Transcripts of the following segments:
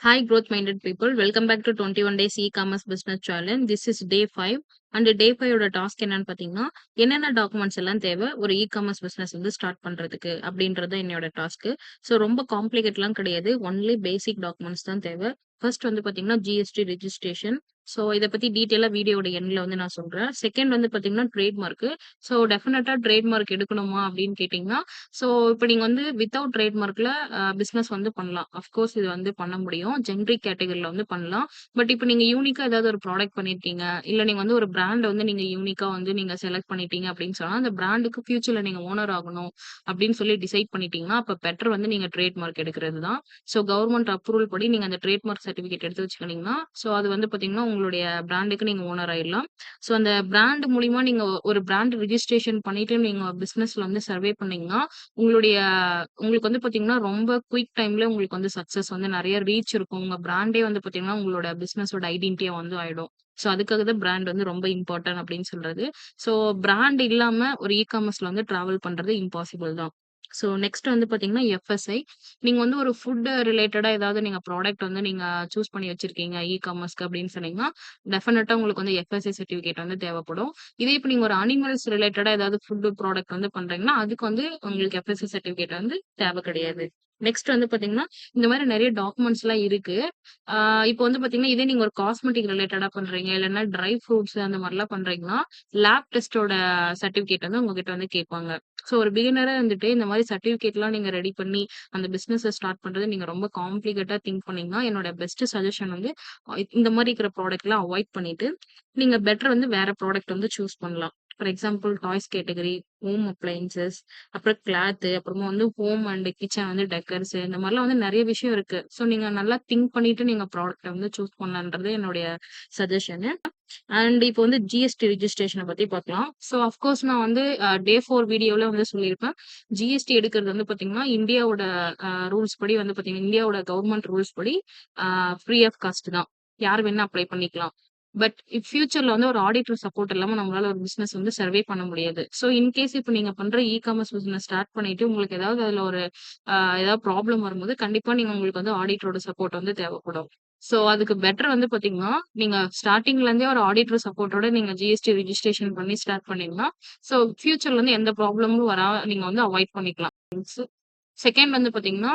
Hi, growth minded people. Welcome back to 21 Days E-commerce Business Challenge. This is day 5. And டே 5 ஓட task என்னன்னு பார்த்தீங்கன்னா, என்னென்ன documents எல்லாம் தேவை ஒரு இ-காமர்ஸ் பிசினஸ் வந்து ஸ்டார்ட் பண்றதுக்கு அப்படின்றது என்னோட டாஸ்க். ஸோ ரொம்ப காம்ப்ளிகேட்லாம் கிடையாது. ஒன்லி பேசிக் டாக்குமெண்ட்ஸ் தான் தேவை. ஃபர்ஸ்ட் வந்து பார்த்தீங்கன்னா, ஜிஎஸ்டி ரிஜிஸ்ட்ரேஷன். ஸோ இத பத்தி டீட்டெயிலா வீடியோட எண்ட்ல வந்து நான் சொல்றேன். செகண்ட் வந்து பார்த்தீங்கன்னா, ட்ரேட் மார்க். ஸோ டெஃபினட்டா ட்ரேட் மார்க் எடுக்கணுமா அப்படின்னு கேட்டீங்கன்னா, ஸோ இப்ப நீங்க வந்து வித்தவுட் ட்ரேட் மார்க்ல பிசினஸ் வந்து பண்ணலாம். அஃப்கோர்ஸ் இது வந்து பண்ண முடியும். ஜெனரிக் கேட்டகரில வந்து பண்ணலாம். பட் இப்ப நீங்க யூனிக்கா ஏதாவது ஒரு ப்ராடக்ட் பண்ணியிருக்கீங்க. இல்ல நீங்க வந்து ஒரு பிராண்ட் வந்து நீங்க யூனிக்கா வந்து நீங்க செலக்ட் பண்ணிட்டீங்க அப்படின்னு சொன்னா, அந்த பிராண்டுக்கு ஃபியூச்சர்ல நீங்க ஓனர் ஆகணும் அப்படின்னு சொல்லி டிசைட் பண்ணிட்டீங்கன்னா, அப்ப பெட்டர் வந்து நீங்க ட்ரேட் மார்க் எடுக்கிறது தான். ஸோ கவர்ன்மெண்ட் அப்ரூவல் படி நீங்க அந்த ட்ரேட் மார்க் சர்டிபிகேட் எடுத்து வச்சுக்கிட்டீங்கன்னா, ஸோ அது வந்து பார்த்தீங்கன்னா, உங்களுடைய பிராண்டுக்கு நீங்க ஓனர் ஆயிடலாம். ஸோ அந்த பிராண்ட் மூலியமா நீங்க ஒரு பிராண்ட் ரிஜிஸ்ட்ரேஷன் பண்ணிட்டு நீங்க பிசினஸ்ல வந்து சர்வே பண்ணீங்கன்னா, உங்களுடைய உங்களுக்கு வந்து பார்த்தீங்கன்னா, ரொம்ப குயிக் டைம்ல உங்களுக்கு வந்து சக்சஸ் வந்து நெறைய ரீச் இருக்கும். உங்க பிராண்டே வந்து பார்த்தீங்கன்னா, உங்களோட பிசினஸோட ஐடென்டிட்டியா வந்து ஆயிடும். ஸோ அதுக்காக தான் பிராண்ட் வந்து ரொம்ப இம்பார்ட்டன்ட் அப்படின்னு சொல்றது. ஸோ பிராண்ட் இல்லாம ஒரு இ-காமர்ஸ்ல வந்து டிராவல் பண்றது இம்பாசிபிள் தான். ஸோ நெக்ஸ்ட் வந்து பார்த்தீங்கன்னா, எஃப்எஸ்ஐ. நீங்க வந்து ஒரு ஃபுட் ரிலேட்டடா ஏதாவது நீங்க ப்ராடக்ட் வந்து நீங்க சூஸ் பண்ணி வச்சிருக்கீங்க இ-காமர்ஸ்க்கு அப்படின்னு சொன்னீங்கன்னா, டெஃபினட்டா உங்களுக்கு வந்து எஃப்எஸ்ஐ சர்டிபிகேட் வந்து தேவைப்படும். இதே இப்ப நீங்க ஒரு அனிமல்ஸ் ரிலேட்டடா ஏதாவது ஃபுட் ப்ராடக்ட் வந்து பண்றீங்கன்னா, அதுக்கு வந்து உங்களுக்கு எஃப்எஸ்சி சர்டிபிகேட் வந்து தேவை கிடையாது. நெக்ஸ்ட் வந்து பார்த்தீங்கன்னா, இந்த மாரி நெறைய டாக்குமெண்ட்ஸ்லாம் இருக்கு. ஆ இப்போ வந்து பார்த்தீங்கன்னா, இதே நீங்க ஒரு காஸ்மெட்டிக் ரிலேட்டடா பண்றீங்க, இல்லன்னா ட்ரை ஃப்ரூட்ஸ் அந்த மாரிலாம் பண்றீங்கன்னா, லேப் டெஸ்ட்டோட சர்டிபிகேட் வந்து உங்ககிட்ட வந்து கேட்பாங்க. ஸோ ஒரு பிகினரா இருந்துட்டு இந்த மாரி சர்டிபிகேட்லாம் நீங்க ரெடி பண்ணி அந்த பிசினஸ ஸ்டார்ட் பண்றது நீங்க ரொம்ப காம்ப்ளிகேட்டா திங்க் பண்ணீங்கன்னா, என்னோட பெஸ்ட் சஜஷன் வந்து இந்த மாரி இருக்கிற ப்ராடக்ட்லாம் அவாய்ட் பண்ணிட்டு, நீங்க பெட்டர் வந்து வேற ப்ராடக்ட் வந்து சூஸ் பண்ணலாம். For example toys category, home appliances, அப்புறம் கிளாத், அப்புறமா வந்து ஹோம் அண்ட் கிச்சன் வந்து டெக்கர்ஸ் இந்த மாரிலாம் வந்து நெறைய விஷயம் இருக்கு. ஸோ நீங்க நல்லா திங்க் பண்ணிட்டு நீங்க ப்ராடக்ட்ட வந்து சூஸ் பண்ணலான்றது என்னுடைய சஜஷனு. அண்ட் இப்போ வந்து ஜிஎஸ்டி ரிஜிஸ்ட்ரேஷன பத்தி பார்க்கலாம். ஸோ அஃப்கோர்ஸ் நான் வந்து டே 4 வீடியோல வந்து சொல்லியிருப்பேன். ஜிஎஸ்டி எடுக்கிறது வந்து பார்த்தீங்கன்னா, இந்தியாவோட ரூல்ஸ் படி வந்து பார்த்தீங்கன்னா, இந்தியாவோட கவர்ன்மெண்ட் ரூல்ஸ் படி அ ஃப்ரீ ஆஃப் காஸ்ட் தான். யார் வேணா அப்ளை பண்ணிக்கலாம். பட் ஃபியூச்சர்ல வந்து ஒரு ஆடிட்டர் சப்போர்ட் இல்லாம நம்மளால ஒரு பிசினஸ் வந்து சர்வே பண்ண முடியாது. ஸோ இன்கேஸ் இப்ப நீங்க பண்ற இ-காமர்ஸ் பிசினஸ் ஸ்டார்ட் பண்ணிட்டு உங்களுக்கு ஏதாவது அதுல ஒரு ஏதாவது ப்ராப்ளம் வரும்போது, கண்டிப்பா உங்களுக்கு வந்து ஆடிட்டரோட சப்போர்ட் வந்து தேவைப்படும். ஸோ அதுக்கு பெட்டர் வந்து பார்த்தீங்கன்னா, நீங்க ஸ்டார்ட்டிங்ல இருந்தே ஒரு ஆடிட்டர் சப்போர்ட்டோட நீங்க ஜிஎஸ்டி ரிஜிஸ்ட்ரேஷன் பண்ணி ஸ்டார்ட் பண்ணீங்கன்னா, ஸோ ஃபியூச்சர்ல வந்து எந்த ப்ராப்ளமும் நீங்க வந்து அவாய்ட் பண்ணிக்கலாம். செகண்ட் வந்து பார்த்தீங்கன்னா,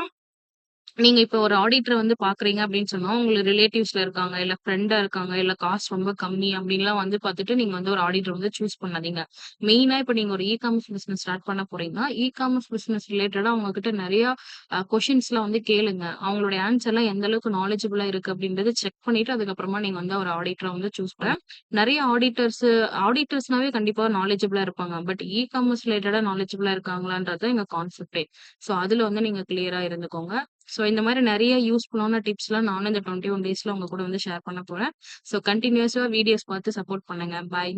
நீங்க இப்ப ஒரு ஆடிட்டர வந்து பார்க்குறீங்க அப்படின்னு சொன்னா, உங்களுக்கு ரிலேட்டிவ்ஸ்ல இருக்காங்க, இல்ல ஃப்ரெண்டா இருக்காங்க, இல்ல காஸ்ட் ரொம்ப கம்மி அப்படின்லாம் வந்து பார்த்துட்டு நீங்க வந்து ஒரு ஆடிட்டர் வந்து சூஸ் பண்ணாதீங்க. மெயினா இப்ப நீங்க ஒரு இ-காமர்ஸ் பிசினஸ் ஸ்டார்ட் பண்ண போறீங்கன்னா, இ-காமர்ஸ் பிசினஸ் ரிலேட்டடா அவங்க கிட்ட நெறைய கொஸ்டின்ஸ்லாம் வந்து கேளுங்க. அவங்களுடைய ஆன்ஸர்லாம் எந்த அளவுக்கு நாலேட்ஜபிளா இருக்கு அப்படின்றத செக் பண்ணிட்டு, அதுக்கப்புறமா நீங்க வந்து ஒரு ஆடிட்டர வந்து சூஸ் பண்ணலாம். நெறைய ஆடிட்டர்ஸ்னாவே கண்டிப்பா நாலேட்ஜபிளா இருப்பாங்க. பட் இ-காமர்ஸ் ரிலேட்டடா நாலேட்ஜபிளா இருக்காங்களான்றது தான் எங்க கான்செப்ட்டே. ஸோ அதுல வந்து நீங்க கிளியரா இருந்துக்கோங்க. ஸோ இந்த மாரி நெறைய யூஸ்ஃபுல்லான டிப்ஸ்லாம் நானும் இந்த 21 டேஸ்ல உங்க கூட வந்து ஷேர் பண்ண போறேன். ஸோ கன்டினியூஸா வீடியோஸ் பார்த்து சப்போர்ட் பண்ணுங்க. பாய்.